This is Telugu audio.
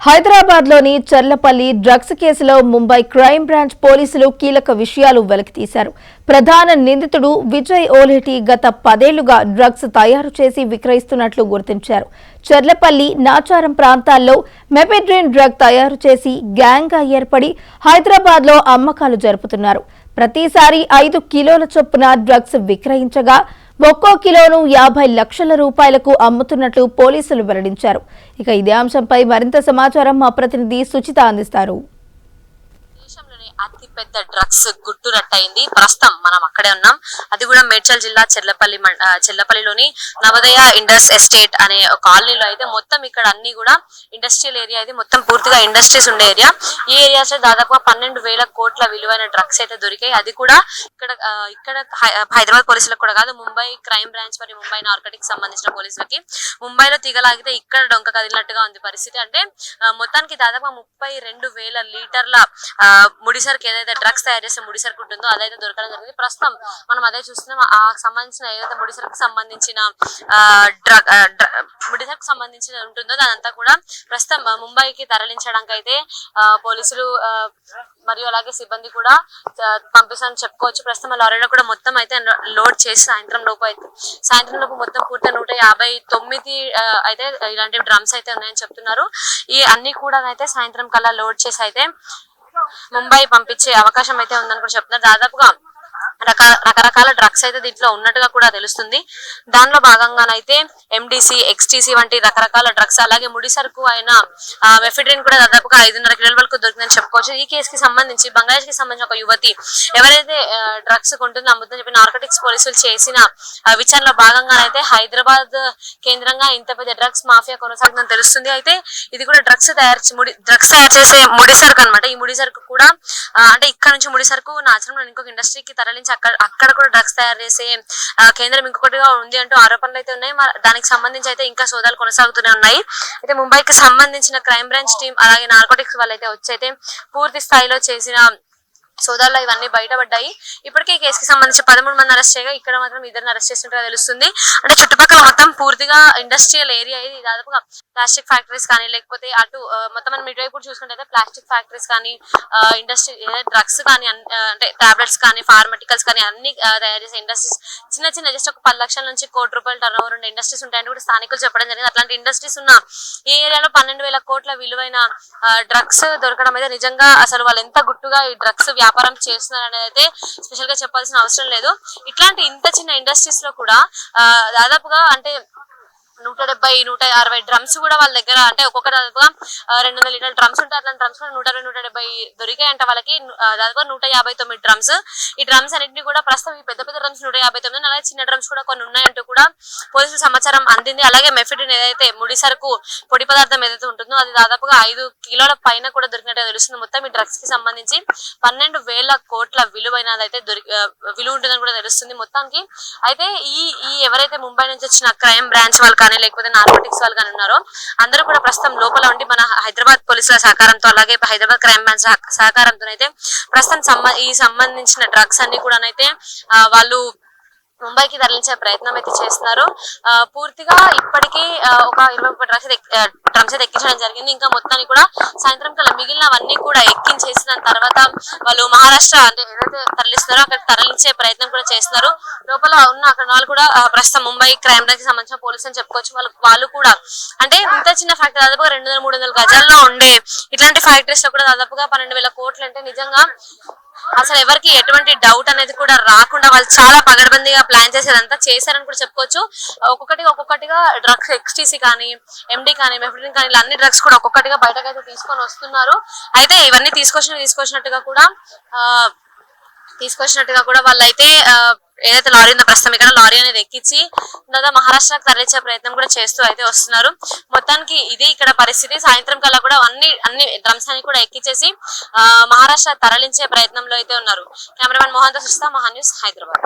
హైదరాబాద్లోని చర్లపల్లి డ్రగ్స్ కేసులో ముంబై క్రైమ్ బ్రాంచ్ పోలీసులు కీలక విషయాలు వెలికితీశారు. ప్రధాన నిందితుడు విజయ్ ఓలేటి గత 10 ఏళ్లుగా డ్రగ్స్ తయారు చేసి విక్రయిస్తున్నట్లు గుర్తించారు. చర్లపల్లి, నాచారం ప్రాంతాల్లో మెపెడ్రిన్ డ్రగ్ తయారు చేసి గ్యాంగ్గా ఏర్పడి హైదరాబాద్లో అమ్మకాలు జరుపుతున్నారు. ప్రతిసారి 5 కిలోల చొప్పున డ్రగ్స్ విక్రయించగా ఒక్కో కిలోను 50 లక్షల రూపాయలకు అమ్ముతున్నట్లు పోలీసులు వెల్లడించారు. ఇక ఇదే అంశంపై మరింత సమాచారం మా ప్రతినిధి సుచిత అందిస్తారు. అతి పెద్ద డ్రగ్స్ గుట్టురట్టయింది. ప్రస్తుతం మనం అక్కడే ఉన్నాం. అది కూడా మేడ్చల్ జిల్లా చెర్లపల్లిలోని నవోదయ ఇండస్ ఎస్టేట్ అనే కాలనీలో అయితే మొత్తం ఇక్కడ అన్ని కూడా ఇండస్ట్రియల్ ఏరియా అయితే మొత్తం పూర్తిగా ఇండస్ట్రీస్ ఉండే ఏరియా. ఈ ఏరియాస్ లో దాదాపుగా 12,000 కోట్ల విలువైన డ్రగ్స్ అయితే దొరికాయి. అది కూడా ఇక్కడ హైదరాబాద్ పోలీసులకు కూడా కాదు, ముంబై క్రైమ్ బ్రాంచ్ మరియు ముంబై నార్కటిక్స్ సంబంధించిన పోలీసులకి ముంబైలో తీగలాగితే ఇక్కడ డొంక కదిలినట్టుగా ఉంది పరిస్థితి. అంటే మొత్తానికి దాదాపుగా 32,000 లీటర్ల ముడిసరుకు ఏదైతే డ్రగ్స్ తయారు చేసే ముడిసరుకు ఉంటుందో అదైతే దొరకడం జరిగింది. ప్రస్తుతం మనం అదే చూస్తున్నాం. ఆ సంబంధించిన ఏదైతే ముడిసరుకు సంబంధించిన ఉంటుందో దానంతా కూడా ప్రస్తుతం ముంబైకి తరలించడానికి అయితే పోలీసులు మరియు అలాగే సిబ్బంది కూడా పంపిస్తారని చెప్పుకోవచ్చు. ప్రస్తుతం లారీలో కూడా మొత్తం అయితే లోడ్ చేసి సాయంత్రం లోపు మొత్తం పూర్తి 159 అయితే ఇలాంటి డ్రమ్స్ అయితే ఉన్నాయని చెప్తున్నారు. ఈ అన్ని కూడా అయితే సాయంత్రం కల్లా లోడ్ చేసి అయితే ముంబై పంపించే అవకాశం అయితే ఉందని కూడా చెప్తున్నారు. దాదాపుగా రకరకాల డ్రగ్స్ అయితే దీంట్లో ఉన్నట్టుగా కూడా తెలుస్తుంది. దానిలో భాగంగానైతే ఎండిసి, ఎక్స్టీసీ వంటి రకరకాల డ్రగ్స్, అలాగే ముడిసరుకు అయిన మెఫిడ్రిన్ కూడా దాదాపుగా 5.5 కిలోల వరకు దొరికిందని చెప్పుకోవచ్చు. ఈ కేసుకి సంబంధించి బంగ్లాదేశ్ కి సంబంధించిన ఒక యువతి ఎవరైతే డ్రగ్స్ కొంటుందో అమ్ముతుందని చెప్పి నార్కటిక్స్ పోలీసులు చేసిన విచారణలో భాగంగానైతే హైదరాబాద్ కేంద్రంగా ఇంత పెద్ద డ్రగ్స్ మాఫియా కొనసాగుతుందని తెలుస్తుంది. అయితే ఇది కూడా డ్రగ్స్ తయారు చేసే ముడిసరుకు అనమాట. ఈ ముడిసరుకు కూడా అంటే ఇక్కడ నుంచి ముడిసరుకు నాచరంలో ఇంకొక ఇండస్ట్రీకి తరలించి అక్కడ కూడా డ్రగ్స్ తయారు చేసే కేంద్రం ఇంకొకటిగా ఉంది అంటూ ఆరోపణలు అయితే ఉన్నాయి. దానికి సంబంధించి అయితే ఇంకా సోదాలు కొనసాగుతూనే ఉన్నాయి. అయితే ముంబైకి సంబంధించిన క్రైమ్ బ్రాంచ్ టీం అలాగే నార్కోటిక్స్ వాళ్ళైతే వచ్చైతే పూర్తి స్థాయిలో చేసిన సోదాల్లో ఇవన్నీ బయటపడ్డాయి. ఇప్పటికే ఈ కేసుకి సంబంధించి 13 మంది అరెస్ట్ చేయగా ఇక్కడ మాత్రం 2 అరెస్ట్ చేసినట్టుగా తెలుస్తుంది. అంటే చుట్టుపక్కల మొత్తం పూర్తిగా ఇండస్ట్రియల్ ఏరియా ఇది. దాదాపుగా ప్లాస్టిక్ ఫ్యాక్టరీస్ కానీ లేకపోతే అటు మొత్తం మనం ఇటువైపు చూసుకుంటే ప్లాస్టిక్ ఫ్యాక్టరీస్ కానీ ఇండస్ట్రీ డ్రగ్స్ కానీ అంటే టాబ్లెట్స్ కానీ ఫార్మాటికల్స్ కానీ అన్ని తయారు చేసే ఇండస్ట్రీస్ చిన్న జస్ట్ ఒక 10 లక్షల నుంచి ₹1 కోటి టర్న్ ఓవర్ ఉండే ఇండస్ట్రీస్ ఉంటాయని కూడా స్థానికులు చెప్పడం జరిగింది. అట్లాంటి ఇండస్ట్రీస్ ఉన్న ఈ ఏరియాలో 12,000 కోట్ల విలువైన డ్రగ్స్ దొరకడం అయితే నిజంగా అసలు వాళ్ళు ఎంత గుట్టుగా ఈ డ్రగ్స్ వ్యాపారం చేస్తున్నారు అనేది అయితే స్పెషల్ గా చెప్పాల్సిన అవసరం లేదు. ఇట్లాంటి ఇంత చిన్న ఇండస్ట్రీస్ లో కూడా దాదాపుగా అంటే 170-160 డ్రమ్స్ కూడా వాళ్ళ దగ్గర, అంటే ఒక్కొక్క దాదాపుగా 200 లీటర్ల డ్రమ్స్ ఉంటాయి. అట్లాంటి డ్రమ్స్ కూడా 160-170 దొరికాయంట వాళ్ళకి. దాదాపుగా 159 డ్రమ్స్. ఈ డ్రమ్స్ అన్నింటినీ కూడా ప్రస్తుతం ఈ పెద్ద డ్రమ్స్ 159, అలాగే చిన్న డ్రమ్స్ కూడా కొన్ని ఉన్నాయంటూ కూడా పోలీసులు సమాచారం అందింది. అలాగే మెఫిడ్రిన్ ఏదైతే ముడిసరుకు పొడి పదార్థం ఏదైతే ఉంటుందో అది దాదాపుగా 5 కిలోల పైన కూడా దొరికినట్టు తెలుస్తుంది. మొత్తం ఈ డ్రగ్స్ కి సంబంధించి 12,000 కోట్ల విలువైనదైతే విలువ ఉంటుందని కూడా తెలుస్తుంది మొత్తానికి. అయితే ఈ ఎవరైతే ముంబై నుంచి వచ్చిన క్రైమ్ బ్రాంచ్ వాళ్ళు లేకపోతే నార్కోటిక్స్ వాళ్ళు కానీ ఉన్నారో అందరూ కూడా ప్రస్తుతం లోపల ఉండి మన హైదరాబాద్ పోలీసుల సహకారంతో అలాగే హైదరాబాద్ క్రైమ్ బ్రాంచ్ సహకారంతో అయితే ప్రస్తుతం ఈ సంబంధించిన డ్రగ్స్ అన్ని కూడా అయితే వాళ్ళు ముంబైకి తరలించే ప్రయత్నం అయితే చేస్తున్నారు. పూర్తిగా ఇప్పటికీ ఒక 21 డ్రమ్స్ అయితే ఎక్కించడం జరిగింది. ఇంకా మొత్తాన్ని కూడా సాయంత్రం కల్లా మిగిలినవన్నీ కూడా ఎక్కించేసిన తర్వాత వాళ్ళు మహారాష్ట్ర అంటే ఏదైతే తరలిస్తున్నారో అక్కడ తరలించే ప్రయత్నం కూడా చేస్తున్నారు. లోపల ఉన్న అక్కడ వాళ్ళు కూడా ప్రస్తుతం ముంబై క్రైమ్ బ్రాంచ్ కి సంబంధించిన పోలీసు అని చెప్పుకోవచ్చు. వాళ్ళు కూడా అంటే ఇంత చిన్న ఫ్యాక్టరీ దాదాపుగా 200-300 గజాల్లో ఉండే ఇట్లాంటి ఫ్యాక్టరీస్ లో కూడా దాదాపుగా 12,000 కోట్లు అంటే నిజంగా అసలు ఎవరికి ఎటువంటి డౌట్ అనేది కూడా రాకుండా వాళ్ళు చాలా పగడబందీగా ప్లాన్ చేసేదంతా చేశారని కూడా చెప్పుకోవచ్చు. ఒక్కొక్కటిగా డ్రగ్స్ ఎక్స్టీసీ కానీ ఎండి కానీ మెఫిడ్రిన్ కానీ ఇలా అన్ని డ్రగ్స్ కూడా ఒక్కొక్కటిగా బయటకైతే తీసుకొని వస్తున్నారు. అయితే ఇవన్నీ తీసుకొచ్చినట్టుగా కూడా వాళ్ళైతే ఏదైతే లారీ ఉందో ప్రస్తుతం ఇక్కడ లారీ అనేది ఎక్కించి మహారాష్ట్రకు తరలించే ప్రయత్నం కూడా చేస్తూ అయితే వస్తున్నారు. మొత్తానికి ఇది ఇక్కడ పరిస్థితి. సాయంత్రం కల్లా కూడా అన్ని డ్రమ్స్ అని కూడా ఎక్కించేసి మహారాష్ట్ర తరలించే ప్రయత్నంలో అయితే ఉన్నారు. కెమెరామెన్ మోహన్ తో సుస్తా, మహా న్యూస్, హైదరాబాద్.